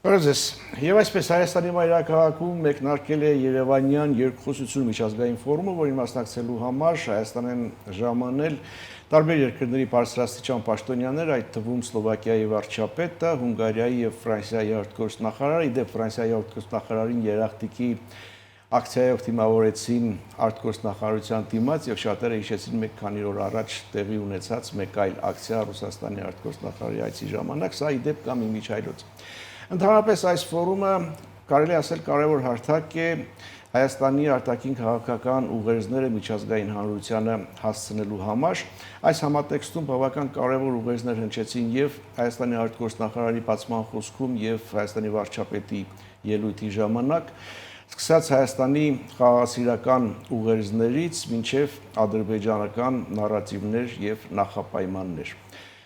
Բարոզես, եւ այսպես Հայաստանի մայրաքաղաքում մեկնարկել է Երևանյան երկխոսություն միջազգային ֆորումը, որին մասնակցելու համար Հայաստան են ժամանել տարբեր երկրների բարձրաստիճան պաշտոնյաներ, այդ թվում Սլովակիայի վարչապետը, Հունգարիայի եւ Ֆրանսիայի արտգործնախարարը, իդեպ Ֆրանսիայի արտգործնախարարին երախտիկի ակցիայով դիմավորեցին արտգործնախարարության դիմաց եւ շատերը հիշեցին մեկ քանի օր առաջ տեղի ունեցած մեկ այլ ակցիա Ռուսաստանի արտգործնախարարի այցի ժամանակ, սա իդեպ կամ իմիջայլոց։ Ընդհանրապես այս ֆորումը կարելի ասել կարևոր հարթակ է Հայաստանի արտաքին քաղաքական ուղերձները միջազգային հանրությանը հասցնելու համար։ Այս համատեքստում բավական կարևոր ուղերձներ հնչեցին եւ Հայաստանի արտգործնախարարի բացման խոսքում եւ Հայաստանի վարչապետի ելույթի ժամանակ, սկսած Հայաստանի խաղաղասիրական ուղերձներից մինչև ադրբեջանական նարատիվներ եւ նախապայմաններ։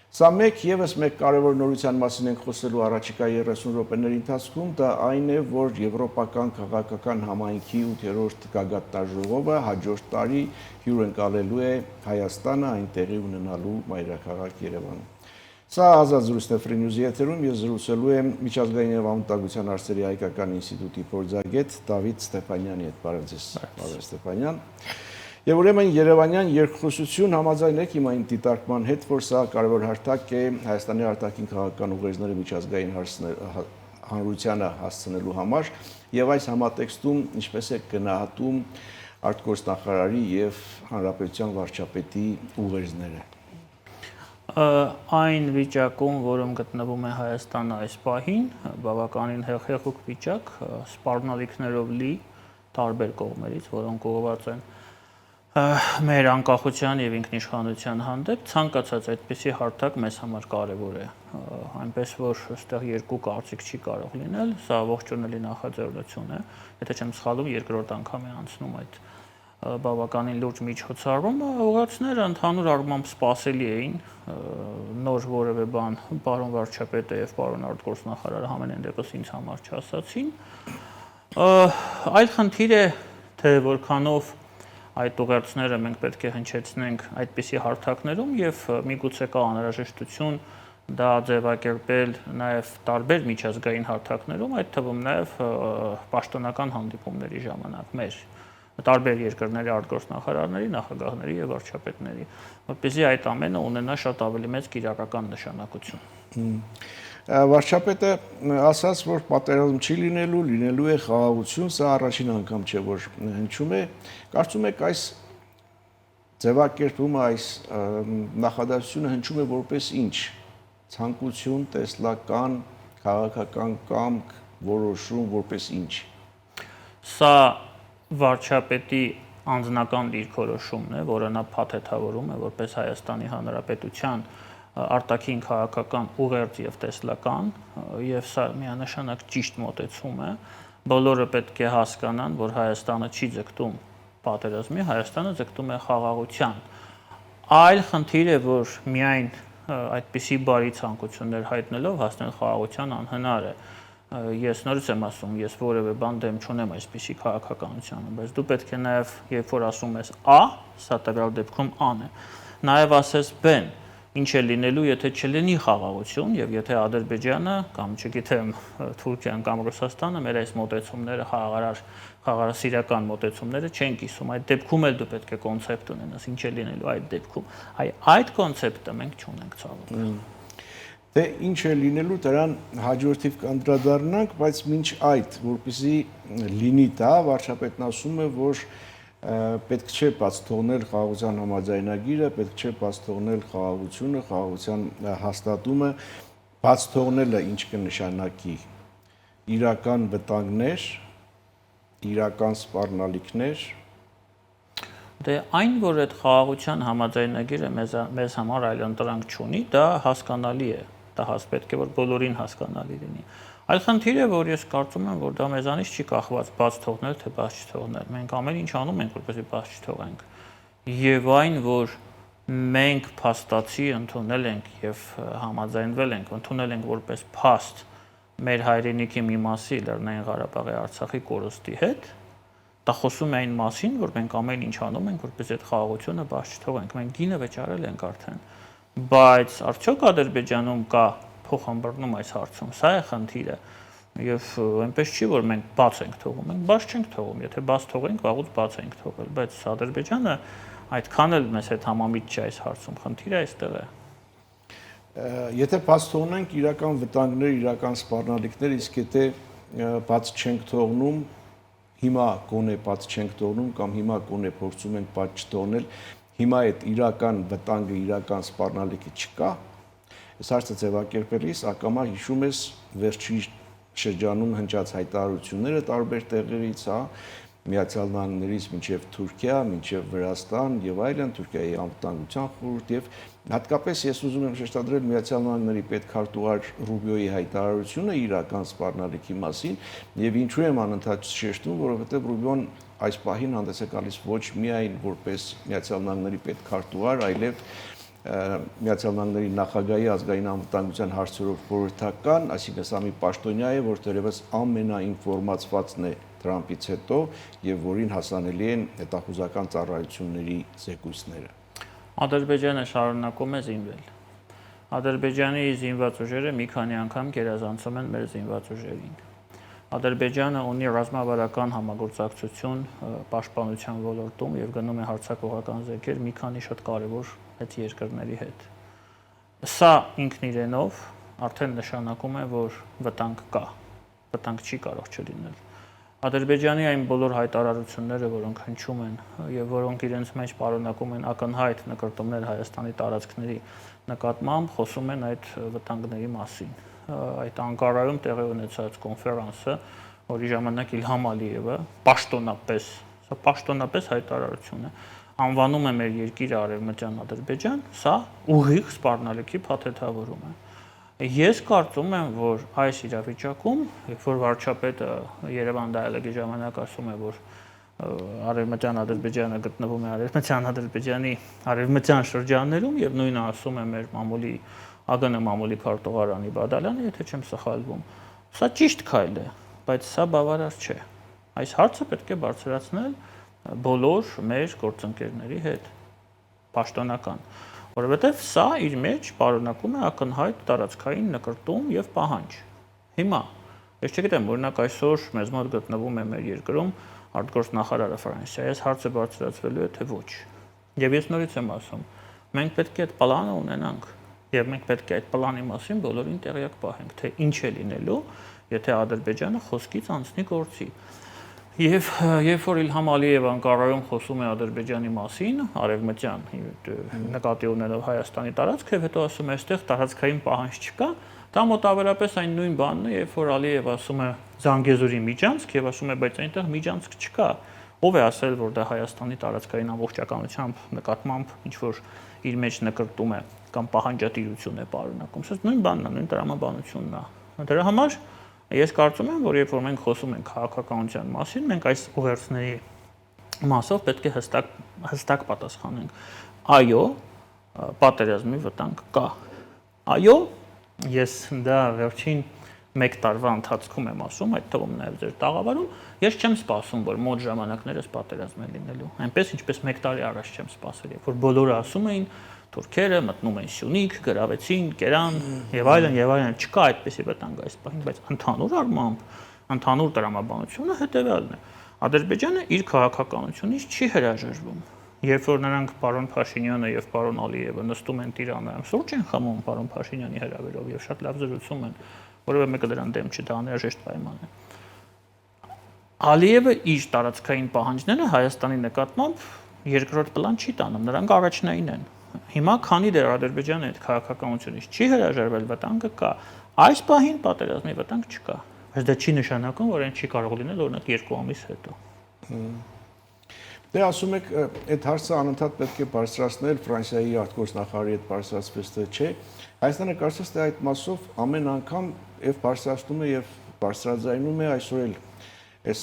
Սա եւս մեկ կարևոր նորության մասին ենք խոսելու առաջիկա 30 րոպեների ընթացքում, դա այն է, որ եվրոպական քաղաքական համայնքի 8-րդ գագաթնաժողովը հաջորդ տարի հյուրընկալելու է Հայաստանը, այն տեղի ունենալու մայրաքաղաք Երևանում։ Սա ազատ զրույցն է Free News-ի եթերում, ես զրուցելու եմ միջազգային եւ անվտանգության հարցերի հայկական ինստիտուտի փորձագետ Դավիթ Ստեփանյանի հետ։ Բարև ձեզ, պարոն Ստեփանյան։ Եվ ուրեմն Երևանյան երկխոսություն համաձայն եք իմ այն դիտարկման հետ, որ սա կարևոր հարթակ է Հայաստանի արտաքին քաղաքական ուղերձները միջազգային հանրությանը հասցնելու համար, եւ այս համատեքստում ինչպես է գնահատում արտգործնախարարի եւ հանրապետության վարչապետի ուղերձները։ Այն վիճակում, որում գտնվում է Հայաստանը այս պահին, բավականին հեղուկ վիճակ, սպառնալիքներով լի տարբեր կողմերից, որոնք ուղղված են մեր անկախության եւ ինքնիշխանության հանդեպ, ցանկացած այդպիսի հարթակ մեզ համար կարեւոր է, այնպես որ այստեղ երկու կարծիք չի կարող լինել, սա ողջունելի նախաձեռնություն է, եթե չեմ սխալվում, երկրորդ անգամ է անցնում այդ բավականին լուրջ միջոցառումը, ուղղությունները ընդհանուր առմամբ սպասելի էին, նոր որևէ բան պարոն վարչապետը եւ պարոն արտգործնախարարը համենայն դեպս ինձ համար չասացին, այլ խնդիր է, թե որքանով այդ ուղերձները մենք պետք է հնչեցնենք այդպիսի հարթակներում եւ միգուցե կա անհրաժեշտություն դա ձևակերպել նաեւ տարբեր միջազգային հարթակներում, այդ թվում նաեւ պաշտոնական հանդիպումների ժամանակ մեր տարբեր երկրների արտգործնախարարների, նախագահների եւ վարչապետների, որպեսզի այդ ամենը ունենա շատ ավելի մեծ կիրառական նշանակություն։ Վարչապետը ասաց, որ պատերազմ չի լինելու է խաղաղություն, սա առաջին անգամ չէ, որ հնչում է։ Կարծում եք այս ձևակերպումը, այս նախադասությունը հնչում է որպես ինչ, ցանկություն, տեսլական, քաղաքական կամք, որոշում, որպես ինչ։ Սա վարչապետի անձնական դիրքորոշումն է, որը նա փաթեթավորում է որպես Հայաստանի Հանրապետության արտաքին քաղաքական ուղերձ եւ տեսլական, եւ սա միանշանակ ճիշտ մոտեցում է, բոլորը պետք է հասկանան, որ Հայաստանը չի ձգտում պատերազմի, Հայաստանը ձգտում է խաղաղության։ Այլ խնդիր է, որ միայն այդպիսի բարի ցանկություններ հայտնելով հասնել խաղաղության անհնար է։ Ես նորից եմ ասում, ես որևէ բան դեմ չունեմ այսպիսի քաղաքականությանը, բայց դու պետք է նաեւ, երբ որ ասում ես A, սա տվյալ դեպքում A-ն է, նաեւ ասես B-ն, ինչ է լինելու, եթե չլինի խաղաղություն եւ եթե Ադրբեջանը կամ չգիտեմ Թուրքիան կամ Ռուսաստանը մեր այս մոտեցումները խաղաղասիրական մոտեցումները չեն կիսում, այդ դեպքում էլ դու պետք է կոնցեպտ ունենաս, ինչ է լինելու այդ դեպքում։ Այդ կոնցեպտը մենք չունենք ցավոք։ Դե ինչ է լինելու, դրան հաջորդիվ կանդրադառնանք, բայց մինչ այդ, որպեսզի լինի դա, վարչապետն ասում է, որ պետք չէ բաց թողնել խաղաղության համաձայնագիրը, պետք չէ բաց թողնել խաղաղությունը, խաղաղության հաստատումը, բաց թողնելը ինչ կնշանակի իրական վտանգներ, իրական սպառնալիքներ։ Դե այն, որ այդ խաղաղության համաձայնագիրը մեզ համար այլ ընտրանք չունի, դա հասկանալի է, դա պետք է որ բոլորին հասկանալի լինի։ Այլ խնդիրը, որ ես կարծում եմ, որ դա մեզանից չի կախված բաց թողնել, թե բաց չթողնել։ Մենք ամեն ինչ անում ենք, որպեսզի բաց չթողենք։ Եվ այն, որ մենք փաստացի ընդունել ենք եւ համաձայնվել ենք, ընդունել ենք որպես փաստ մեր հայրենիքի մի մասի Լեռնային Ղարաբաղի Արցախի կորստի հետ, դա խոսում է այն մասին, որ մենք ամեն ինչ անում ենք, որպեսզի այդ խաղաղությունը բաց չթողենք։ Մենք գինը վճարել ենք արդեն, բայց արդյոք Ադրբեջանում կա փոխհմբռնում այս հարցում, սա է խնդիրը։ Եվ այնպես չի, որ մենք բաց ենք թողում, մենք բաց չենք թողում, եթե բաց թողենք, վաղուց բաց ենք թողել, բայց Ադրբեջանը այդքան էլ մեզ հետ համամիտ չի այս հարցում, խնդիրը այստեղ է։ Եթե բաց թողնենք իրական վտանգներ, իրական սպառնալիքներ, իսկ եթե բաց չենք թողնում, հիմա գոնե բաց չենք թողնում կամ հիմա գոնե փորձում ենք բաց չթողնել, հիմա այդ իրական վտանգը, իրական սպառնալիքը չկա։ Այս հարցը ձևակերպելիս ակամա հիշում ես վերջի շրջանում հնչած հայտարարությունները տարբեր տեղերից, հա, Միացյալ Նահանգներից մինչև Թուրքիա, մինչև Վրաստան եւ այլն, Թուրքիայի անվտանգության խորհուրդ եւ հատկապես ես ուզում եմ շեշտադրել Միացյալ Նահանգների պետքարտուղար Ռուբիոյի հայտարարությունը իրական սպառնալիքի մասին եւ ինչու եմ անընդհատ շեշտում, որովհետեւ Ռուբիոն այս պահին հանդես է գալիս ոչ միայն որպես Միացյալ Նահանգների պետքարտուղար, այլև Միացյալ Նահանգների նախագահի ազգային անվտանգության հարցերով խորհրդական, այսինքն սա մի պաշտոնյա է, որ դեռևս ամենաինֆորմացվածն է Թրամփից հետո եւ որին հասանելի են հետախուզական ծառայությունների զեկույցները։ Ադրբեջանը շարունակում է զինվել։ Ադրբեջանի զինված ուժերը մի քանի անգամ գերազանցում են մեր զինված ուժերին։ Ադրբեջանը ունի ռազմավարական համագործակցություն պաշտպանության ոլորտում եւ գնում է հարձակողական զեկեր մի քանի շատ կարեւոր այդ երկրների հետ։ Սա ինքն իրենով արդեն նշանակում է, որ վտանգ կա։ Վտանգ չի կարող չլինել։ Ադրբեջանի այն բոլոր հայտարարությունները, որոնք հնչում են եւ որոնք իրենց մեջ պարունակում են ակնհայտ նկարտումներ Հայաստանի տարածքների նկատմամբ, խոսում են այդ վտանգների մասին։ Այդ Անկարայում տեղի ունեցած կոնֆերանսը, որի ժամանակ Իլհամ Ալիևը պաշտոնապես հայտարարություն է, անվանում է մեր երկիրը Արևմտյան Ադրբեջան, սա ուղիղ սպառնալիքի փաթեթավորում է։ Ես կարծում եմ, որ այս իրավիճակում, երբ որ վարչապետը Երևան դայալոգի ժամանակ ասում է, որ Արևմտյան Ադրբեջանը գտնվում է Արևմտյան Ադրբեջանի արևմտյան շրջաններում եւ նույնը ասում է մեր մամուլի ԱԳՆ մամուլի քարտուղար Անի Բադալյանը, եթե չեմ սխալվում, սա ճիշտ քայլ է, բայց սա բավարար չէ։ Այս հարցը պետք է բարձրացնել բոլոր մեր գործընկերների հետ պաշտոնական, որովհետև սա իր մեջ պարունակում է ակնհայտ տարածքային նկարտում եւ պահանջ։ Հիմա ես չգիտեմ, օրինակ այսօր մեզ մոտ գտնվում է մեր երկրում արտգործնախարարը Ֆրանսիայի, այս հարցը բարձրացվելու է թե ոչ։ Եվ ես նորից եմ ասում, մենք պետք է այդ պլանը ունենանք եւ մենք պետք է այդ պլանի մասին բոլորին տեղյակ պահենք, թե ինչ է լինելու, եթե Ադրբեջանը խոսքից անցնի գործի։ Եվ երբ որ Իլհամ Ալիևը Անկարայում խոսում է Ադրբեջանի մասին, արևմտյան նկատի ունելով Հայաստանի տարածքը, եւ հետո ասում է, այստեղ տարածքային պահանջ չկա, դա մոտավորապես այն նույն բանն է, երբ որ Ալիևը ասում է Զանգեզուրի միջանցք եւ ասում է, բայց այնտեղ միջանցք չկա։ Ով է ասել, որ դա Հայաստանի տարածքային ամբողջականությամբ նկատմամբ ինչ որ իր մեջ նկարտում է կամ պահանջատիրություն է պարունակում։ Սա նույն բանն է, նույն տրամաբանությունն է։ Դրա համար ես կարծում եմ, որ երբ որ մենք խոսում ենք քաղաքականության մասին, մենք այս ուղերձների մասով պետք է հստակ պատասխանենք։ Այո, պատերազմի վտանգ կա։ Այո, ես դա վերջին 1 տարվա ընթացքում եմ ասում, այդ թվում նաև ձեր տաղավարում, ես չեմ սպասում, որ մոտ ժամանակներս պատերազմ է լինելու։ Այնպես ինչպես 1 տարի առաջ չեմ սպասել, երբ որ բոլորը ասում էին, թուրքերը մտնում են Սյունիք, գրավեցին, կերան եւ այլն, չկա այդպիսի վտանգ այս պահին, բայց ընդհանուր առմամբ, ընդհանուր տրամաբանությունը հետեւյալն է. Ադրբեջանը իր քաղաքականությունից չի հրաժարվում։ Երբ որ նրանք պարոն Փաշինյանը եւ պարոն Ալիևը նստում են Տիրանայում, սուրճ են խմում պարոն Փաշինյանի հրավերով եւ շատ լավ զրուցում են, որովհետեւ մեկը դրան դեմ չի, դա անհրաժեշտ պայման է։ Ալիևը իր տարածքային պահանջները Հայաստանի նկատմամբ երկրորդ պլան չի տանում, նրանք առաջնային են։ Հիմա քանի դեռ Ադրբեջանը այդ քաղաքականությունից չի հրաժարվել, վտանգը կա։ Այս պահին պատերազմի վտանգ չկա, բայց դա չի նշանակում, որ այն չի կարող լինել օրինակ 2 ամիս հետո։ Դե ասում եք, այդ հարցը անընդհատ պետք է բարձրացնել Ֆրանսիայի արտգործնախարարի հետ բարձրացվեց թե չէ։ Հայաստանը կարծես թե այդ մասով ամեն անգամ եւ բարձրացնում է եւ բարձրաձայնում է այսօր էլ այս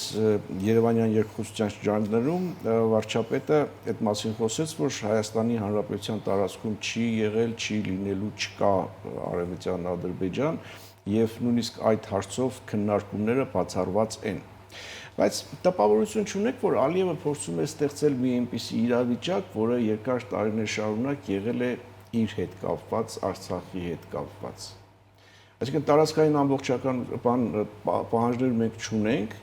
Երևանյան երկխոսության շրջաններում վարչապետը այդ մասին խոսեց, որ Հայաստանի Հանրապետության տարածքում չի եղել, չի լինելու, չկա Արևմտյան Ադրբեջան եւ նույնիսկ այդ հարցով քննարկումները բացառված են։ Բայց տպավորություն չունեք, որ Ալիևը փորձում է ստեղծել մի այնպիսի իրավիճակ, որը երկար տարիներ շարունակ եղել է իր հետ կապված, Արցախի հետ կապված։ Այսինքն տարածքային ամբողջական պահանջներ մենք չունենք,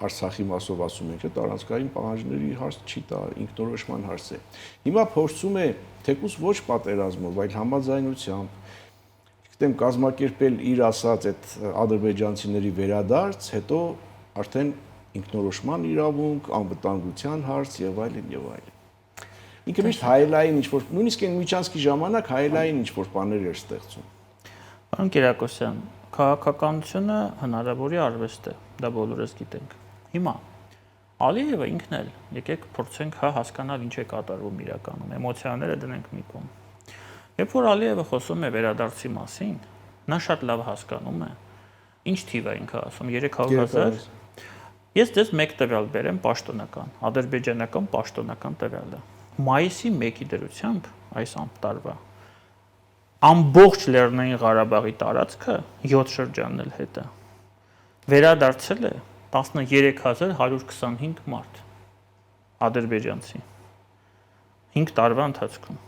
Արցախի մասով ասում ենք, թե տարածքային պահանջների հարց չի, դա ինքնորոշման հարց է։ Հիմա փորձում է թեկուզ ոչ պատերազմով, այլ համաձայնությամբ, գիտեմ, կազմակերպել իր ասած այդ ադրբեջանցիների վերադարձ, հետո արդեն ինքնորոշման իրավունք, անվտանգության հարց եւ այլն եւ այլն։ Ինքը միշտ հայելային ինչ-որ, նույնիսկ այն Միչանսկի ժամանակ հայելային ինչ-որ բաներ էր ստեղծում։ Պարոն Կիրակոսյան, քաղաքականությունը հնարավորի արվեստ է, դա բոլորս գիտենք։ Հիմա Ալիևը ինքն էլ եկեք փորձենք հասկանալ ինչ է կատարվում իրականում, էմոցիաները դնենք մի կողմ։ Երբ որ Ալիևը խոսում է վերադարձի մասին, նա շատ լավ հասկանում է ինչ թիվ է ինքը ասում 300,000։ Ես դες մեկ տվյալ բերեմ պաշտոնական, ադրբեջանական պաշտոնական տվյալը։ Մայիսի 1-ի դրությամբ այս տարվա ամբողջ Լեռնային Ղարաբաղի տարածքը 7 շրջանն էլ հետը վերադարձել է 13125 մարդ ադրբեջանցի 5 տարվա ընթացքում։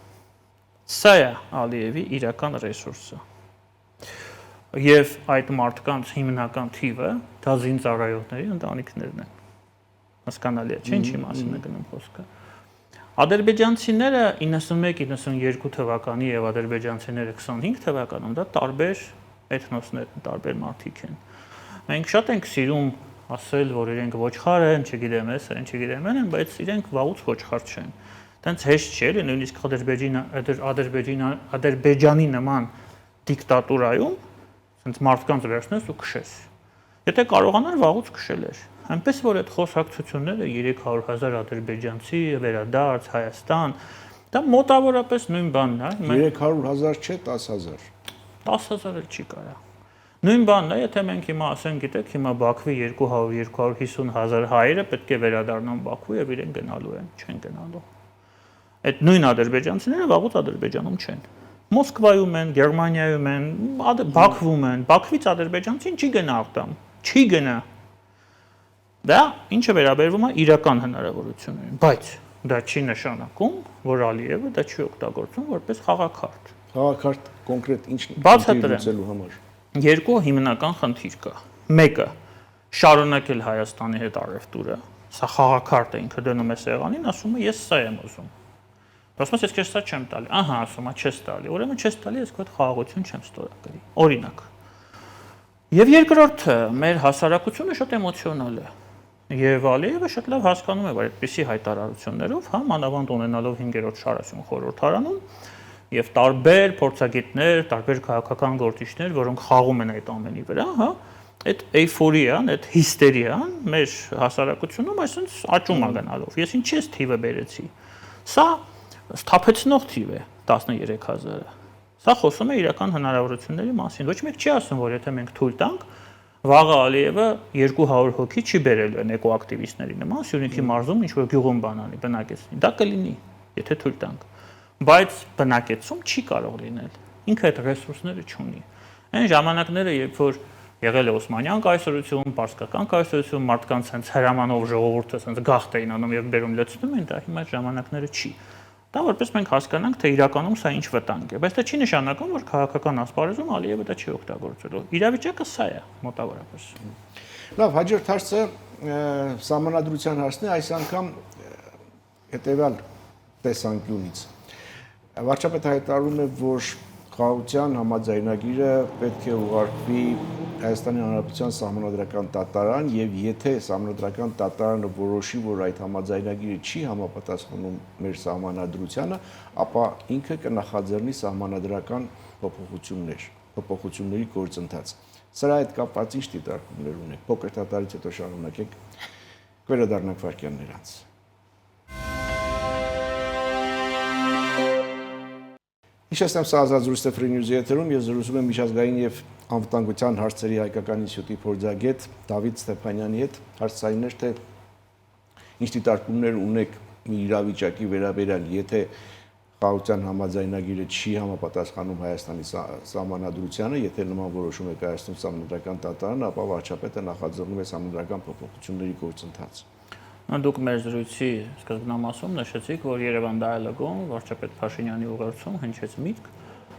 Սա է Ալիևի իրական ռեսուրսը։ Եվ այդ մարդկանց հիմնական թիվը դա զինծառայողների ընտանիքներն են։ Հասկանալի է, չէ՞ ինչի մասին է գնում խոսքը։ Ադրբեջանցիները 91-92 թվականի եւ ադրբեջանցիները 25 թվականում դա տարբեր էթնոսներ են, տարբեր մարդիկ են։ Մենք շատ ենք սիրում ասել, որ իրենք ոչխար են, չգիտեմ, են, չգիտեմ, են, բայց իրենք վաղուց ոչխար չեն։ Տենց հեշտ չէ, նույնիսկ Ադրբեջանի նման դիկտատուրայում, ցենց մարդկանց վերցնես ու քշես։ Եթե կարողանար վաղուց քշել էր։ Այնպես որ այդ խոսակցությունները 300,000 ադրբեջանցի վերադարձ Հայաստան, դա մոտավորապես նույն բանն է։ 300,000 չէ, 10,000։ 10,000 էլ չի կարա։ Նույն բանն է, եթե մենք հիմա ասենք, գիտեք, հիմա Բաքվի 200-250,000 հայերը պետք է վերադառնան Բաքու եւ իրեն գնալու են, չեն գնալու։ Այդ նույն ադրբեջանցիները վաղուց Ադրբեջանում չեն։ Մոսկվայում են, Գերմանիայում են, Բաքվում են, Բաքվից ադրբեջանցին չի գնա աղտամ, չի գնա։ Դա ինչը վերաբերվում է իրական հնարավորություններին, բայց դա չի նշանակում, որ Ալիևը դա չի օգտագործում որպես խաղաքարտ։ Խաղաքարտ կոնկրետ ինչ լուծելու համար։ Երկու հիմնական խնդիր կա։ Մեկը շարունակել Հայաստանի հետ առևտուրը, սա խաղաքարտ է, ինքը դնում է սեղանին, ասում է ես սա եմ ուզում։ Ասում ես ես սա չեմ տալի։ Ահա, ասում է չես տալի։ Ուրեմն չես տալի, ես քո խաղաղություն չեմ ստորագրի։ Օրինակ։ Եվ երկրորդը, մեր հասարակությունը շատ էմոցիոնալ է։ Եվ Ալիևը շատ լավ հասկանում է, որ այդպիսի հայտարարություններով, հա, մանավանդ ունենալով 5-րդ շարասյուն խորհրդարանում եւ տարբեր փորձագետներ, տարբեր քաղաքական գործիչներ, որոնք խաղում են այդ ամենի վրա, հա, այդ էյֆորիան, այդ հիստերիան մեր հասարակությունում այսինքն աճում է գնալով։ Ես ինչի՞ ես թիվը բերեցի։ Սա սթափեցնող թիվ է 13,000-ը։ Սա խոսում է իրական հնարավորությունների մասին։ Ոչ մեկ չի ասում, որ եթե մենք թույլ տանք, վաղը Ալիևը 200 հոգի չի բերելու են էկոակտիվիստների նման, Սյունիքի մարզում ինչ-որ գյուղում բանանի, բնակեցնի։ Դա կլինի, եթե թույլ տանք։ Բայց բնակեցում չի կարող լինել։ Ինքը այդ ռեսուրսները չունի։ Այն ժամանակները, երբ որ եղել է Օսմանյան կայսրություն, Պարսկական կայսրություն, մարդկանց հենց հրամանով ժողովուրդը հենց գաղթ էին անում եւ բերում լցնում են, դա հիմա ժամանակները չի։ Դա որպես մենք հասկանանք, թե իրականում սա ինչ վտանգ է, բայց դա չի նշանակում, որ քաղաքական ասպարեզում Ալիևը դա չի օգտագործելու։ Իրավիճակը սա է մոտավորապես։ Լավ, հաջորդ հարցը սահմանադրության հարցն է, այս անգամ հետեւյալ տեսանկյունից։ Վարչապետը հայտարարում է, որ խաղաղության համաձայնագիրը պետք է ուղարկվի Հայաստանի Հանրապետության Սահմանադրական դատարան եւ եթե Սահմանադրական դատարանը որոշի, որ այդ համաձայնագիրը չի համապատասխանում մեր սահմանադրությանը, ապա ինքը կնախաձեռնի սահմանադրական փոփոխությունների գործընթաց։ Սրա հետ կապված ինչ դիտարկումներ ունեք։ Փոքր դատարանից հետո շարունակենք, վերադառնանք վարքյաններ անց։ Ինչպես սա ազատ Free News-ի եթերում ես զրուցում եմ միջազգային եւ անվտանգության հարցերի հայկական ինստիտուտի փորձագետ Դավիթ Ստեփանյանի հետ։ Հարցային էր, թե ինչ դիտարկումներ ունեք մի իրավիճակի վերաբերյալ, եթե խաղաղության համաձայնագիրը չի համապատասխանում Հայաստանի սահմանադրությանը, եթե նման որոշում է կայացնում Սահմանադրական դատարանը, ապա վարչապետը նախաձեռնում է սահմանադրական փոփոխությունների գործընթաց։ Դուք մեր զրույցի սկզբնամասում նշեցիք, որ Երևան Dialogue-ում վարչապետ Փաշինյանի ուղերձում հնչեց միտք,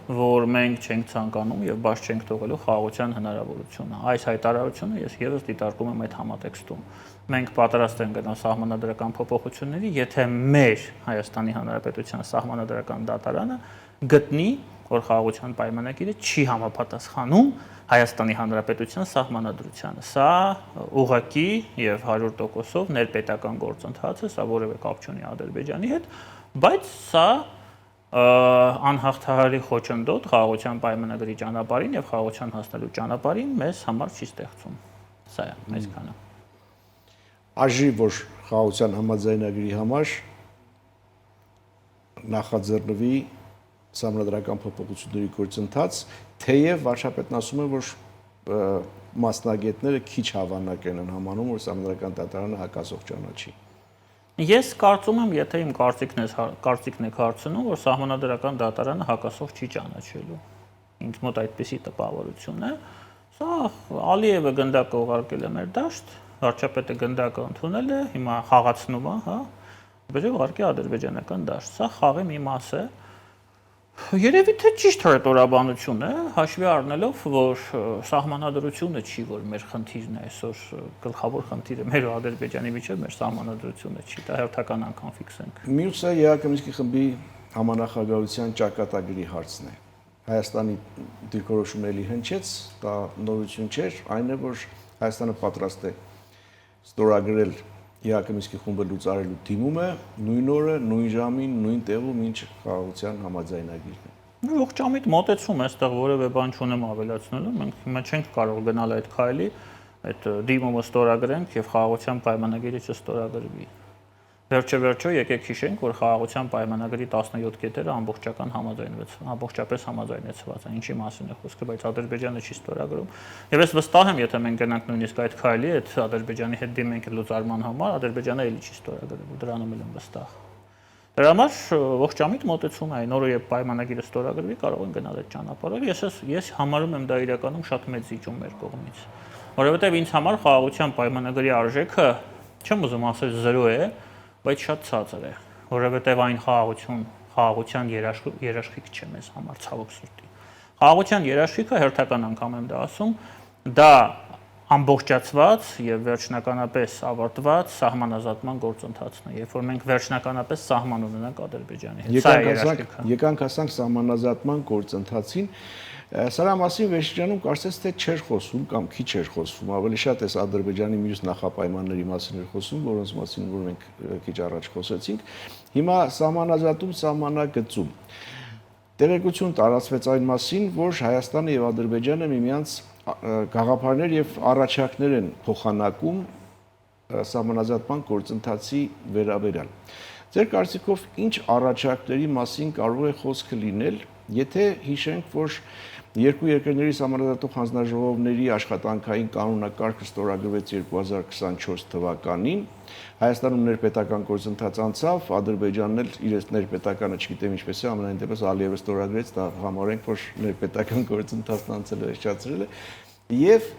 որ մենք չենք ցանկանում եւ բաց չենք թողելու խաղաղության հնարավորությունը։ Այս հայտարարությունը ես եւս դիտարկում եմ այդ համատեքստում։ Մենք պատրաստ ենք գնալ սահմանադրական փոփոխությունների, եթե մեր Հայաստանի Հանրապետության սահմանադրական դատարանը գտնի, որ խաղաղության պայմանագիրը չի համապատասխանում Հայաստանի Հանրապետության սահմանադրությանը։ Սա ուղղակի եւ 100%-ով ներպետական գործընթաց է, սա որևէ կապ չունի Ադրբեջանի հետ, բայց սա անհաղթահարի խոչընդոտ խաղաղության պայմանագրի ճանապարհին եւ խաղաղության հասնելու ճանապարհին մեզ համար չի ստեղծում։ Սա է մեծ քանը։ Արժի որ խաղաղության համաձայնագրի համար նախաձեռնվի սահմանադրական փոփոխությունների գործընթաց, թեև վարչապետն ասում է, որ մասնագետները քիչ հավանակ են համանում, որ սահմանադրական դատարանը հակասող ճանաչի։ Ես կարծում եմ, եթե իմ կարծիքն եք հարցնում, որ սահմանադրական դատարանը հակասող չի ճանաչելու։ Ինձ մոտ այդպիսի տպավորություն է։ Սա Ալիևը գնդակը ուղարկել է մեր դաշտ, վարչապետը գնդակը ընդունել է, հիմա խաղացնում է, հա, բերել ուղարկի ադրբեջանական դաշտ։ Սա խաղի մի մաս է։ Երևի թե ճիշտ հռետորաբանություն է, հաշվի առնելով, որ սահմանադրությունը չի, որ մեր խնդիրն է այսօր, գլխավոր խնդիրը մեր ու Ադրբեջանի միջև մեր սահմանադրությունը չի, դա հերթական անգամ ֆիքսենք։ Մյուսը ԵԱՀԿ Մինսկի խմբի համանախագահության ճակատագրի հարցն է։ Հայաստանի դիրքորոշումը էլի հնչեց, դա նորություն չէր, այն է, որ Հայաստանը պատրաստ է ստորագրել ԵԱՀԿ Մինսկի խումբը լուծարելու դիմում է նույն օրը, նույն ժամին, նույն տեղում, ինչ խաղաղության համաձայնագիրն է։ Ողջամիտ մոտեցում է, այստեղ որևէ բան չունեմ ավելացնելու, մենք հիմա չենք կարող գնալ այդ քայլի, այդ դիմումը ստորագրենք եւ խաղաղության պայմանագիրը չստորագրվի։ Վերջը եկեք հիշենք, որ խաղաղության պայմանագրի 17 կետերը ամբողջապես համաձայնեցված են, ինչի մասին է խոսքը, բայց Ադրբեջանը չի ստորագրում։ Եվ ես վստահ եմ, եթե մենք գնանք նույնիսկ այդ քայլի, այդ Ադրբեջանի հետ դիմենք լուծարման համար, Ադրբեջանը էլի չի ստորագրելու, դրանում եմ վստահ։ Դրա համար ողջամիտ մոտեցում է, այն օրը երբ պայմանագիրը ստորագրվի, կարող են գնալ այդ ճանապարհով։ Ես համարում եմ դա իրականում շատ մեծ զիջում մեր կողմից, որովհետեւ ինձ համար խաղաղության պայմանագրի արժեքը, չեմ ուզում ասել 0 է, բայց շատ ցածր է, որովհետև այն խաղաղության երաշխիք չէ մեզ համար ցավոք սրտի։ Խաղաղության երաշխիքը հերթական անգամ եմ դա ասում, դա ամբողջացված եւ վերջնականապես ավարտված սահմանազատման գործընթացն է, երբ որ մենք վերջնականապես սահման ունենանք Ադրբեջանի հետ։ Սա է երաշխիքը։ Եկանք հասանք սահմանազատման գործընթացին, սրա մասին վերջնանում կարծես թե չէր խոսում կամ քիչ էր խոսվում, ավելի շատ էս Ադրբեջանի մյուս նախապայմանների մասին էր խոսում, որոնց մասին որ մենք քիչ առաջ խոսեցինք։ Հիմա սահմանազատում, սահմանագծում։ Տեղեկություն տարածվեց այն մասին, որ Հայաստանը եւ Ադրբեջանը միմյանց գաղափարներ եւ առաջարկներ են փոխանակում սահմանազատման գործընթացի վերաբերյալ։ Ձեր կարծիքով ինչ առաջարկների մասին կարող է խոսքը լինել, եթե հիշենք, որ երկու երկրների սահմանազատող հանձնաժողովների աշխատանքային կանոնակարգը ստորագրվեց 2024 թվականին, Հայաստանում ներպետական գործընթաց անցավ, Ադրբեջանն էլ իր ներպետականը չգիտեմ ինչպես է, ամենայն դեպս Ալիևը ստորագրեց, դա համարենք, որ ներպետական գործընթացն անցել է, հեշտացրել է, եւ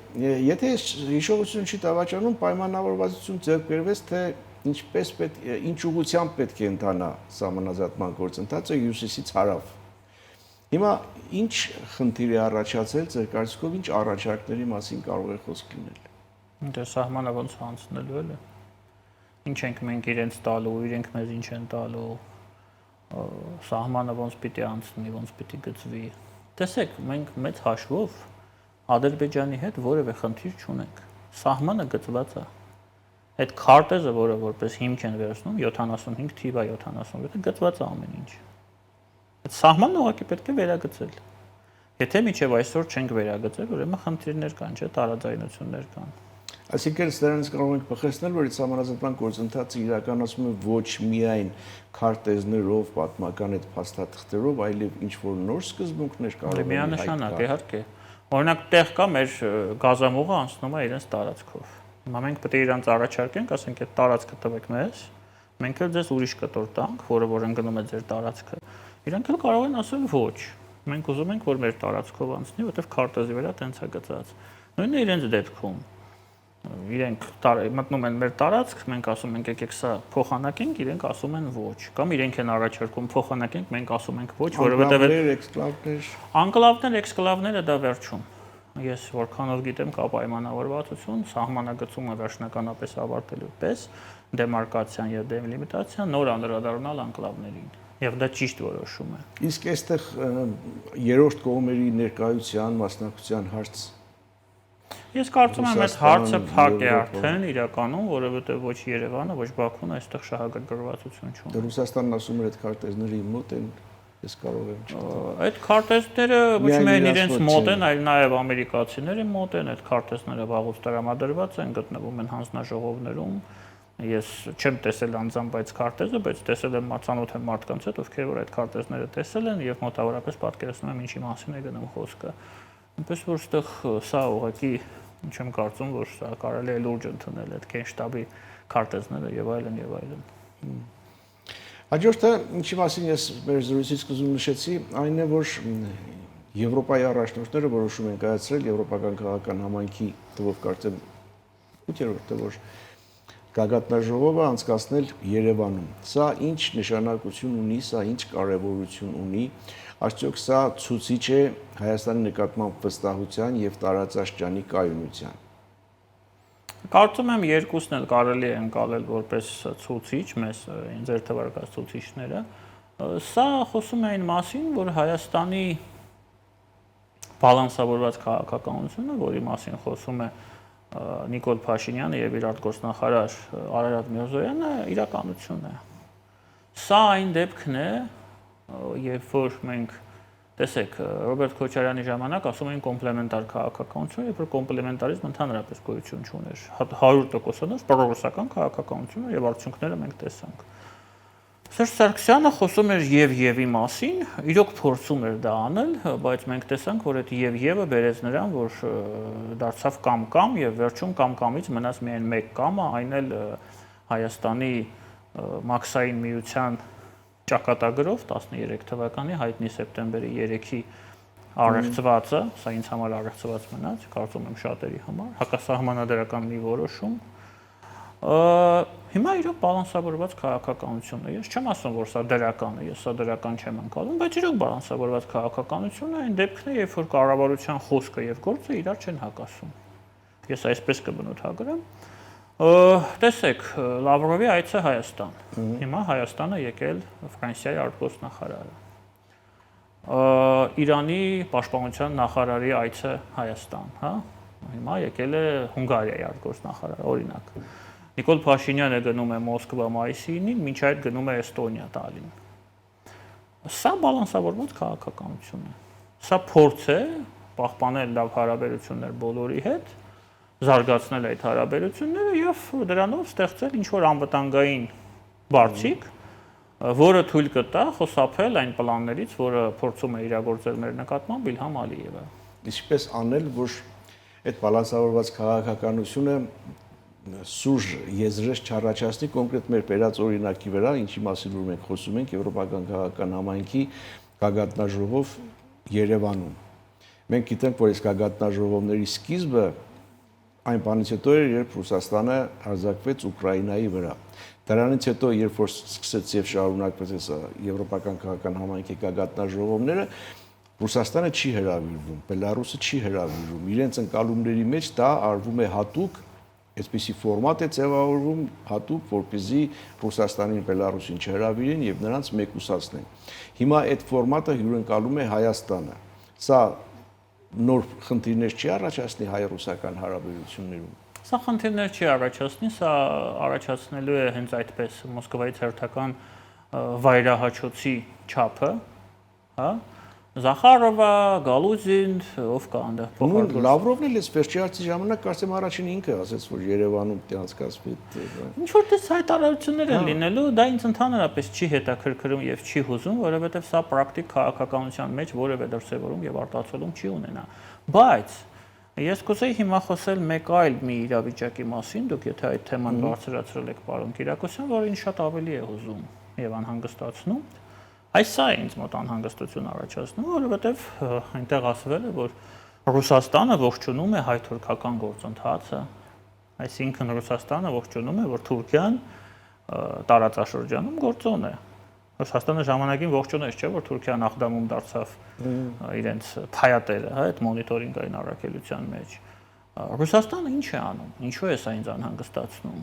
եթե հիշողություն չի տավաճանում, պայմանավորվածություն ձեռք բերվեց, թե ինչպես ինչ ուղղությամբ պետք է ընթանա սահմանազատման գործընթացը հյուսիսից հարավ։ Հիմա ինչ խնդիր է առաջացել, ձեր կարծիքով ինչ առաջարկների մասին կարող է խոսք լինել։ Դե սահմանը ոնց անցնելու է։ Ինչ ենք մենք իրենց տալու, իրենք մեզ ինչ են տալու, սահմանը ոնց պիտի անցնի, ոնց պիտի գծվի։ Տեսեք, մենք մեծ հաշվով Ադրբեջանի հետ որևէ խնդիր չունենք։ Սահմանը գծված է։ Այդ քարտեզը, որը որպես հիմք են վերցնում, 75 թիվ է 77, գծված է ամեն ինչ։ Այդ սահմանն ուղղակի պետք է վերագծել։ Եթե միջև այսօր չենք վերագծել, ուրեմն խնդիրներ կան, չէ՞, տարաձայնություններ կան։ Այսինքն սրանից կարող ենք փոխեցնել, որ այդ սահմանազատման գործընթացը իրականացվում է ոչ միայն քարտեզներով, պատմական այդ փաստաթղթերով, այլև ինչ որ նոր սկզբունքներ կարող են միանշանակ, իհարկե։ Օրինակ, տեղ կա մեր գազամուղը անցնում է իրենց տարածքով։ Հիմա մենք պետք է իրանց առաջարկենք, ասենք, այդ տարածքը տվեք մեզ, մենք էլ ձեզ ուրիշ կտոր տանք, որը որ ընկնում է ձեր տարածքը։ Իրանք էլ կարող են ասել ոչ։ Մենք ուզում ենք, որ մեր տարածքով անցնի, որովհետև քարտեզի վրա տենց է գծած։ Նույնն է իրենց դեպքում։ իրենք մտնում են մեր տարածք, մենք ասում ենք եկեք սա փոխանակենք, իրենք ասում են ոչ, կամ իրենք են առաջարկում փոխանակենք, մենք ասում ենք ոչ, որովհետև անկլավներ, էքսկլավները դա վերջում։ Ես որքանով գիտեմ կա պայմանավորվածություն, սահմանագծումը վերջնականապես ավարտելու պես դեմարկացիան եւ դելիմիտացիան նոր անդրադառնալ անկլավներին եւ դա ճիշտ որոշում է։ Իսկ այստեղ երրորդ կողմերի ներկայության մասնակցության հարց Ես կարծում եմ այդ հարցը փակ է արդեն իրականում, որովհետեւ ոչ Երևանը, ոչ Բաքուն այստեղ շահագրգռվածություն չունի։ Ռուսաստանն ասում է այդ քարտեզների մոտ են, ես կարող եմ չգիտեմ։ Այդ քարտեզները ոչ միայն իրենց մոտ են, այլ նաեւ ամերիկացիների մոտ են, այդ քարտեզները վաղուց տրամադրված են, գտնվում են հանձնաժողովներում։ Ես չեմ տեսել անձամբ այդ քարտեզը, բայց տեսել եմ ծանոթ եմ մարդկանց հետ, ովքեր որ այդ քարտեզները տեսել են եւ մոտավորապես պատկերացնում եմ ինչի մասին է գնում խոսքը։ Այնպես որ այստեղ սա ուղղակի չեմ կարծում, որ սա կարելի է լուրջ ընդունել այդ Գենշտաբի քարտեզները եւ այլն եւ այլն։ Հաջորդը, ինչի մասին ես մեր զրույցի սկզբում նշեցի, այն է, որ Եվրոպայի առաջնորդները որոշում են կայացրել եվրոպական քաղաքական համայնքի թվով կարծեմ 8-րդը, որ գագաթնաժողովը անցկացնել Երևանում։ Սա ինչ նշանակություն ունի, սա ինչ կարևորություն ունի, արդյոք սա ցուցիչ է Հայաստանի նկատմամբ վստահության եւ տարածաշրջանի կայունության։ Կարծում եմ երկուսն էլ կարելի է ընկալել որպես ցուցիչ, ինձ թվարկած ցուցիչները։ Սա խոսում է այն մասին, որ Հայաստանի բալանսավորված քաղաքականությունը, որի մասին խոսում է Նիկոլ Փաշինյանը եւ իր արտգործնախարար Արարատ Միրզոյանը, իրականություն է։ Սա այն դեպքն է, երբ որ մենք տեսեք Ռոբերտ Քոչարյանի ժամանակ ասում էին կոմպլեմենտար քաղաքականություն, երբ որ կոմպլեմենտարիզմը ընդհանրապես գոյություն չուներ 100%-ով պրոռուսական քաղաքականություն եւ արդյունքները մենք տեսանք։ Սերժ Սարգսյանը խոսում էր եւ-ի մասին, իրոք փորձում էր դա անել, բայց մենք տեսանք, որ այդ եւ-ը բերեց նրան, որ դարձավ կամ-կամ եւ վերջում կամ-կամից մնաց միայն մեկ կամը, այն էլ Հայաստանի մաքսային միության ճակատագրով 13 թվականի հայտնի սեպտեմբերի 3-ի առեղծվածը, սա ինձ համար առեղծված մնաց, կարծում եմ շատերի համար, հակասահմանադրական մի որոշում։ Հիմա իրոք բալանսավորված քաղաքականություն է։ Ես չեմ ասում, որ սա դրական է, ես սա դրական չեմ ընկալում, բայց իրոք բալանսավորված քաղաքականություն է այն դեպքն է, երբ որ կառավարության խոսքը եւ գործը իրար չեն հակասում։ Ես այսպես կբնութագրեմ։ Տեսեք, Լավրովի այցը Հայաստան։ Հիմա Հայաստանը եկել Ֆրանսիայի արտգործնախարարը։ Իրանի պաշտպանության նախարարի այցը Հայաստան, հա։ Հիմա եկել է Հունգարիայի արտգործնախարարը, օրինակ։ Նիկոլ Փաշինյանը գնում է Մոսկվա մայիսի 9-ին, մինչ այդ գնում է Էստոնիա Տալին։ Սա բալանսավորված քաղաքականություն է։ Սա փորձ է պահպանել լավ հարաբերություններ բոլորի հետ, զարգացնել այդ հարաբերությունները եւ դրանով ստեղծել ինչ-որ անվտանգային բարձիկ, որը թույլ կտա խուսափել այն պլաններից, որը փորձում է իրագործել մեր նկատմամբ Իլհամ Ալիևը։ Ինչպես անել, որ այդ բալանսավորված քաղաքականությունը սուրժ եզրեր չառաջացնի կոնկրետ մեր բերած օրինակի վրա, ինչի մասին որ մենք խոսում ենք Եվրոպական քաղաքական համայնքի գագաթնաժողով Երևանում։ Մենք գիտենք, որ այս գագաթնաժողովների սկիզբը այն բանից հետո էր, երբ Ռուսաստանը հարձակվեց Ուկրաինայի վրա։ Դրանից հետո, երբ որ սկսեց եւ շարունակվեց այս Եվրոպական քաղաքական համայնքի գագաթնաժողովները, Ռուսաստանը չի հրավիրվում, Բելարուսը չի հրավիրվում։ Իրենց ընկալումների մեջ դա արվում է հատուկ, այսպիսի ֆորմատ է ձևավորվում հատուկ, որպեսզի Ռուսաստանին Բելարուսին չհրավիրեն եւ նրանց մեկուսացնեն։ Հիմա այդ ֆորմատը հյուրընկալում է Հայաստանը։ Սա նոր խնդիրներ չի առաջացնի հայ-ռուսական հարաբերություններում։ Սա խնդիրներ չի առաջացնի, սա առաջացնելու է հենց այդպես Մոսկվայից հերթական վայրահաչոցի չափը, հա։ Զախարովա, Գալուզին, ով կա այնտեղ փոխարկող։ Լավրովն էլ էս վերջի հարցի ժամանակ կարծեմ առաջին ինքը ասաց, որ Երևանում պիտի անցկացվի։ Ինչ որ դες հայտարարություններ են լինելու, դա ինձ ընդհանրապես չի հետաքրքրում եւ չի հուզում, որովհետեւ սա պրակտիկ քաղաքականության մեջ որևէ դրսևորում եւ արտացոլում չի ունենա։ Բայց ես կուզեի հիմա խոսել մեկ այլ մի իրավիճակի մասին, դուք եթե այդ թեման բարձրացրել եք պարոն Կիրակոսյան, որը ինձ շատ ավելի է հուզում եւ անհանգստացնում։ Այս սա է ինձ մոտ անհանգստություն առաջացնում, որովհետև այնտեղ ասվել է, որ Ռուսաստանը ողջունում է հայ-թուրքական գործընթացը, Այսինքն Ռուսաստանը ողջունում է, որ Թուրքիան տարածաշրջանում գործոն է։ Ռուսաստանը ժամանակին ողջունեց, չէ՞, որ Թուրքիան աղդամում դարձավ իրենց փայատերը, հա, այդ մոնիտորինգային առաքելության մեջ։ Ռուսաստանը ինչ է անում։ Ինչու է սա ինձ անհանգստացնում։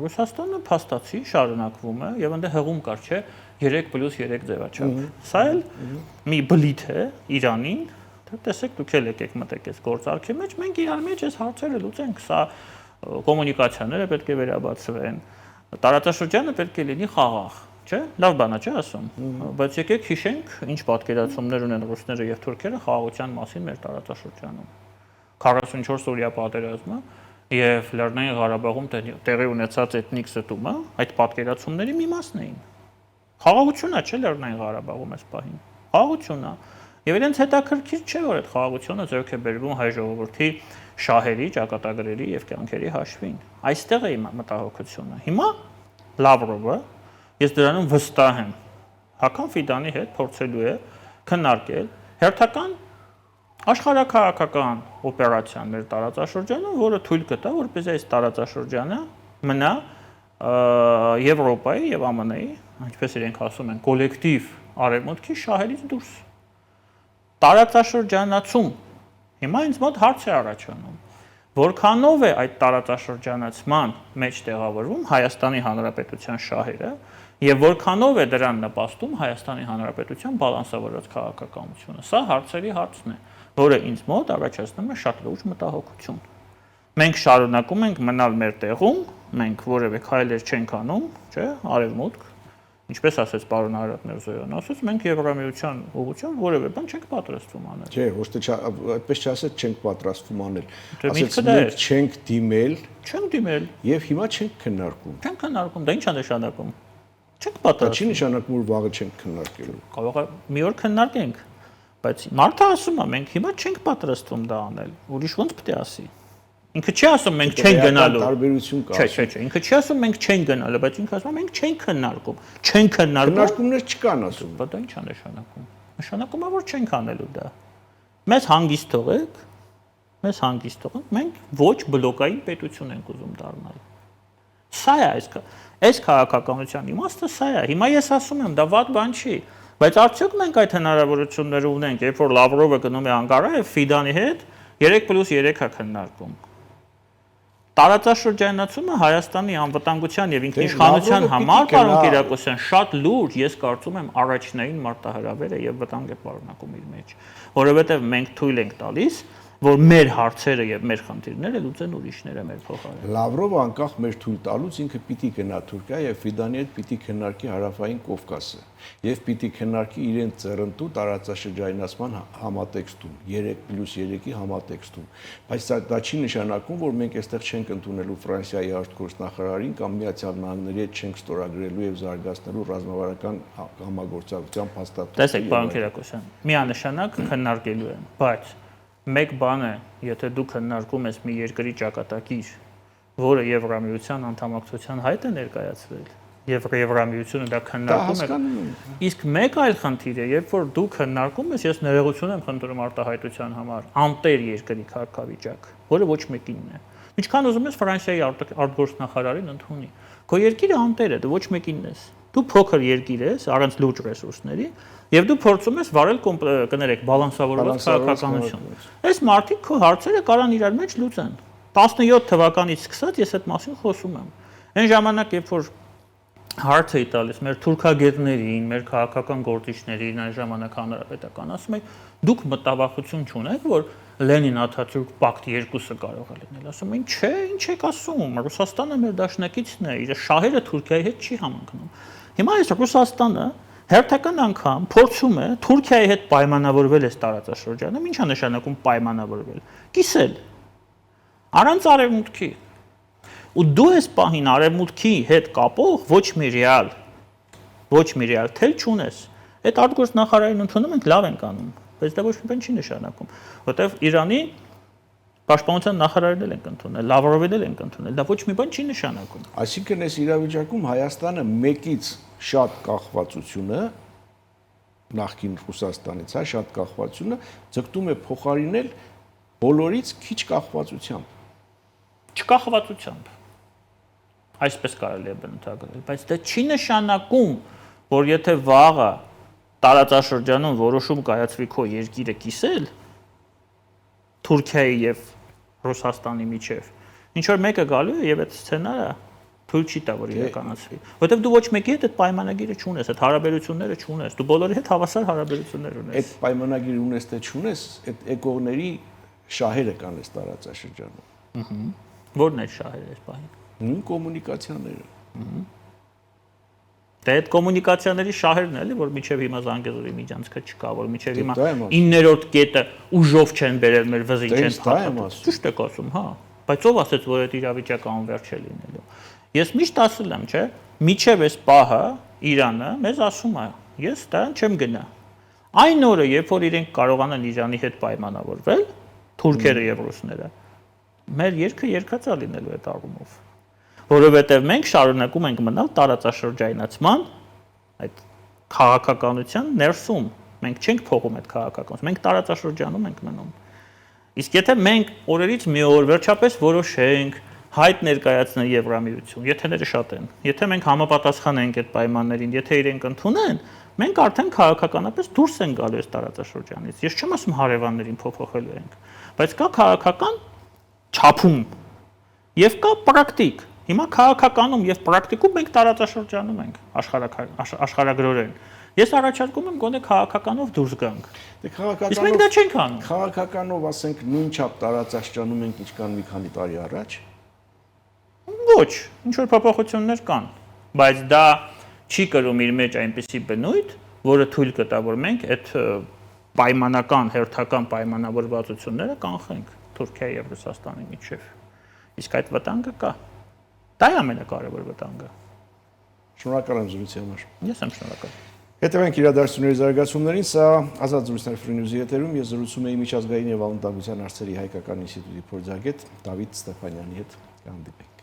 Ռուսաստանը փաստացի շարունակվում է եւ այնտեղ հղում կար, չէ, 3+3 ձևաչափ։ Սա էլ մի բլիթ է Իրանին, տեսեք դուք էլ եկեք մտեք այս գործարքի մեջ, մենք իրար մեջ այս հարցերը լուծենք, սա կոմունիկացիաները պետք է վերաբացվեն, տարածաշրջանը պետք է լինի խաղաղ, չէ՞, լավ բան է, չէ՞ ասում, բայց եկեք հիշենք, ինչ պատկերացումներ ունեն ռուսները եւ թուրքերը խաղաղության մասին մեր տարածաշրջանում։ 44 օրյա պատերազմը եւ Լեռնային Ղարաբաղում տեղի ունեցած էթնիկ ստումը այդ պատկերացումների մի մասն էին։ Խաղաղությունն է, չէ՞, Լեռնային Ղարաբաղում այս պահին։ Խաղաղությունն է։ Եվ իրենց հետաքրքիր չէ, որ այդ խաղաղությունը ձեռք է բերվում հայ ժողովրդի շահերի, ճակատագրերի եւ կյանքերի հաշվին։ Այստեղ է իմ մտահոգությունը։ Հիմա Լավրովը, ես դրանում վստահ եմ, Հական Ֆիդանի հետ փորձելու է քննարկել հերթական աշխարհաքաղաքական օպերացիան մեր տարածաշրջանում, որը թույլ կտա, որպեսզի այս տարածաշրջանը մնա Եվրոպայի եւ ԱՄՆ-ի, ինչպես իրենք ասում են, կոլեկտիվ արևմուտքի շահերից դուրս։ Տարածաշրջանացում հիմա ինձ մոտ հարց է առաջանում, որքանով է այդ տարածաշրջանացման մեջ տեղավորվում Հայաստանի Հանրապետության շահերը եւ որքանով է դրան նպաստում Հայաստանի Հանրապետության բալանսավորված քաղաքականությունը։ Սա հարցերի հարցն է, որը ինձ մոտ առաջացնում է շատ լուրջ մտահոգություն։ Մենք շարունակում ենք մնալ մեր տեղում, մենք որևէ քայլեր չենք անում, չէ՞, արևմուտք, ինչպես ասեց պարոն Արարատ Միրզոյանը, ասեց մենք Եվրամիության ուղղությամբ որևէ բան չենք պատրաստվում անել։ Չէ, ոչ թե այդպես չասեց չենք պատրաստվում անել։ Ասեց մենք չենք դիմել, եւ հիմա չենք քննարկում։ Չենք քննարկում, դա ի՞նչ է նշանակում։ Չենք պատրաստվում։ Դա չի նշանակում, որ վաղը չենք քննարկելու։ Կարող է մի օր քննարկենք, բայց մարդը ասում է մենք հիմա չենք պատրաստվում դա անել։ Ուրիշ ո՞նց պետք է ասի։ Ինքը չի ասում մենք չենք գնալու։ Տարբերություն կա։ Չէ, ինքը չի ասում մենք չենք գնալու, բայց ինքը ասում է մենք չենք քննարկում։ Չենք քննարկում։ Քննարկումներ չկան ասում։ Բայց դա ի՞նչ է նշանակում։ Նշանակում է որ չենք անելու դա։ Մեզ հանգիստ թողեք, մենք ոչ բլոկային պետություն ենք ուզում դառնալ։ Սա է այս քաղաքականության իմաստը սա է։ Հիմա ես ասում եմ, դա վատ բան չի, բայց արդյոք մենք այդ հնարավորությունները ունենք, երբ որ Լավրովը գնում է Անկարա եւ Ֆիդանի հետ 3+3 է քննարկում։ Տարածաշրջանացումը Հայաստանի անվտանգության եւ ինքնիշխանության համար, պարոն Կիրակոսյան, շատ լուրջ, ես կարծում եմ, առաջնային մարտահրավեր է եւ վտանգ է պարունակում իր մեջ, որովհետեւ մենք թույլ ենք տալիս, որ մեր հարցերը եւ մեր խնդիրները լուծեն ուրիշները մեր փոխարեն։ Լավրովը անկախ մեր թույլ տալուց ինքը պիտի գնա Թուրքիա եւ Ֆիդանի հետ պիտի քննարկի հարավային Կովկասը եւ պիտի քննարկի իրեն ծռնդու տարածաշրջանացման համատեքստում 3+3-ի համատեքստում, բայց դա չի նշանակում, որ մենք այստեղ չենք ընդունելու Ֆրանսիայի արտգործնախարարին կամ Միացյալ Նահանգների հետ չենք ստորագրելու եւ զարգացնելու ռազմավարական համագործակցության փաստաթուղթ։ Տեսեք, պարոն Կիրակոսյան, միանշանակ քննարկելու են, բայց մեկ բան է, եթե դու քննարկում ես մի երկրի ճակատագիր, որը Եվրամիության անդամակցության հայտ է ներկայացրել, եւ Եվրամիությունը դա քննարկում է։ Իսկ մեկ այլ խնդիր է, երբ որ դու քննարկում ես, ես ներողություն եմ խնդրում արտահայտության համար, անտեր երկրի կարգավիճակ, որը ոչ մեկինն է։ Ինչքան ուզում ես Ֆրանսիայի արտգործնախարարին ընդունի։ Քո երկիրը անտեր է, դու ոչ մեկինն ես։ Դու փոքր երկիր ես, առանց լուրջ ռեսուրսների, եւ դու փորձում ես վարել կներեք բալանսավորված քաղաքականություն։ Այս մարդիկ քո հարցերը կարան իրար մեջ լուծեն։ 17 թվականից սկսած ես այդ մասին խոսում եմ։ Այն ժամանակ, երբ որ հարց էի տալիս մեր թուրքագետներին, մեր քաղաքական գործիչներին, այն ժամանակ հանրապետական, ասում էի, դուք մտավախություն չունեք, որ Լենին-Աթաթուրք պակտ 2-ը կարող է լինել։ Ասում էին, չէ, ինչ եք ասում, Ռուսաստանը մեր դաշնակիցն է, իր շահերը Թուրքիայի հետ չի համընկնում։ Հիմա այս Ռուսաստանը հերթական անգամ փորձում է Թուրքիայի հետ պայմանավորվել այս տարածաշրջանում, ի՞նչ է նշանակում պայմանավորվել։ Կիսել։ Առանց արևմուտքի։ Ու դու ես պահին արևմուտքի հետ կապող ոչ մի ռեալ թել չունես։ Այդ արտգործնախարարին ընդունում ենք, լավ ենք անում, բայց դա ոչ մի բան չի նշանակում, որտեվ Իրանի պաշտպանության նախարարին էլ ենք ընդունել, Լավրովին էլ ենք ընդունել, դա ոչ մի բան չի նշանակում։ Այսինքն այս իրավիճակում Հայաստանը մեկից շատ կախվածությունը նախկին Ռուսաստանից, հա, շատ կախվածությունը ձգտում է փոխարինել բոլորից քիչ կախվածությամբ։ չկախվածությամբ։ Այսպես կարելի է բնութագրել, բայց դա չի նշանակում, որ եթե վաղը տարածաշրջանում որոշում կայացվի քո երկիրը կիսել Թուրքիայի եւ Ռուսաստանի միջև, ինչ որ մեկը գալու է եւ այդ սցենարը թույլ չի տա որ իրականացվի, որովհետեւ դու ոչ մեկի հետ այդ պայմանագիրը չունես, այդ հարաբերությունները չունես, դու բոլորի հետ հավասար հարաբերություններ ունես։ Այդ պայմանագիրը ունես թե չունես, այդ էկողների շահերը կան այս տարածաշրջանում։ Որն է շահերը այս պահին։ Նույն կոմունիկացիաները։ Դե այդ կոմունիկացիաների շահերն էլի, որ միջև հիմա Զանգեզուրի միջանցքը չկա, որ միջև հիմա Դա եմ ասում։ 9-րդ կետը ուժով չեն բերել մեր վզին Դա չեն եմ փոխել։ ասում։ Ճիշտ եք ասում, հա։ Բայց ով ասեց, որ այդ իրավիճակը անվերջ է լինելու։ Ես միշտ ասել եմ, չէ, միջև այս պահը Իրանը մեզ ասում է, ես դրան չեմ գնա։ Այն օրը, երբ որ իրենք կարողանան Իրանի հետ պայմանավորվել, թուրքերը եւ ռուսները, մեր երկը երկածա լինելու այդ առումով։ Որովհետև մենք շարունակում ենք մնալ տարածաշրջանացման այդ քաղաքականության ներսում։ Մենք չենք փոխում այդ քաղաքականությունը, մենք տարածաշրջանում ենք մնում։ Իսկ եթե մենք օրերից մի օր վերջապես որոշենք հայտ ներկայացնել Եվրամիություն, եթեները շատ են, եթե մենք համապատասխանենք այդ պայմաններին, եթե իրենք ընդունեն, մենք արդեն քաղաքականապես դուրս ենք գալու այս տարածաշրջանից։ Ես չեմ ասում հարևաններին փոփոխելու ենք, բայց կա քաղաքական չափում եւ կա պրակտիկ։ Հիմա քաղաքականում եւ պրակտիկում մենք տարածաշրջանում ենք աշխարհագրորեն։ Ես առաջարկում եմ գոնե քաղաքականով դուրս գանք։ Դե Իսկ մենք դա չենք անում։ Քաղաքականով ասենք նույն չափ տարածաշրջանում ենք ինչքան մի քանի տարի առաջ։ Ոչ, ինչ որ փոփոխություններ կան, բայց դա չի կրում իր մեջ այնպիսի բնույթ, որը թույլ կտա, որ մենք այդ պայմանական, հերթական պայմանավորվածությունները կանխենք Թուրքիայի եւ Ռուսաստանի միջև։ Իսկ այդ վտանգը կա։ Դա է ամենակարևոր վտանգը։ Շնորհակալ եմ զրույցի համար։ Ես եմ շնորհակալ։ Հետևենք իրադարձությունների զարգացումներին, սա Ազատ զրույցներ Free News-ի եթերում, ես զրուցում եմ միջազգային եւ անվտանգության հարցերի հայկական ինստիտուտի փորձագետ Դավիթ Ստեփանյանի հետ։ Կհանդիպենք։